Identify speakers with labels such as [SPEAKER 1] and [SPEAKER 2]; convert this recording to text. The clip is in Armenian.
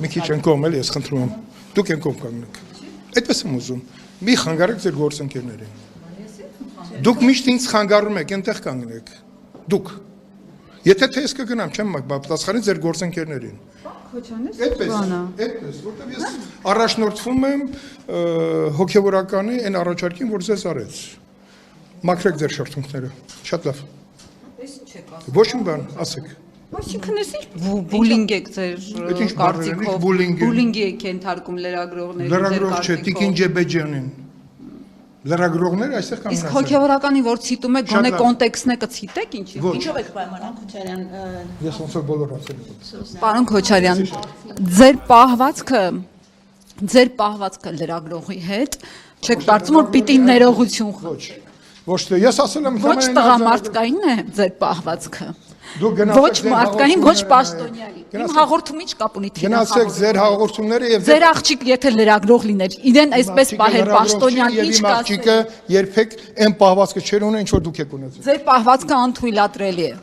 [SPEAKER 1] Մի քիչ են կողմ էլ ես խնդրում եմ։ Դուք են կողմ կանգնեք։ Այդպես եմ ուզում։ Մի խանգարեք ձեր գործընկերներին։ Դուք միշտ ինձ խանգարում եք, այնտեղ կանգնեք։ Դուք։ Եթե թե ես կգնամ, չեմ պատասխանի ձեր գործընկերներին։ Այդպես, որտեղ ես առաջնորդվում եմ հոգևորականի այն առաջարկին, որ ձեզ արեց։ Մաքրեք ձեր շրթունքները։ Շատ լավ։ Ոչ մի բան, ասեք։
[SPEAKER 2] Այսինքն էս ինչ բուլինգ եք ձեր կարծիքով, բուլինգի եք ենթարկում լրագրողներին,
[SPEAKER 1] լրագրող չէ, Տիկին Ջեբեջյանին։ Լրագրողները այստեղ կանգնած են։
[SPEAKER 2] Իսկ հոգևորականի որ ցիտում եք, գոնե կոնտեքստն է կցիտեք ինչի։
[SPEAKER 3] Ինչով եք պայմանան Քոչարյան։
[SPEAKER 1] Ես ոնց որ բոլոր ասել եմ։
[SPEAKER 2] Պարոն Քոչարյան, ձեր պահվածքը լրագրողի հետ չեք կարծում որ պիտի ներողություն։
[SPEAKER 1] Ոչ թե ես ասել եմ
[SPEAKER 2] ոչ տղամարդկայինն է ձեր պահվածքը։ Ոչ մարդկային, ոչ պաշտոնյայի։ Իմ հաղորդումից կապ ունի թիվը։
[SPEAKER 1] Գնացեք ձեր հաղորդումները եւ
[SPEAKER 2] ձեր աղջիկ եթե լրագրող լիներ, իրեն այսպես պահեր պաշտոնյան ինչ կասի։
[SPEAKER 1] Աղջիկը երբեք այն պահվածքը չեր ունեն, ինչ որ դուք եք ունեցել։
[SPEAKER 2] Ձեր պահվածքը անթույլատրելի է։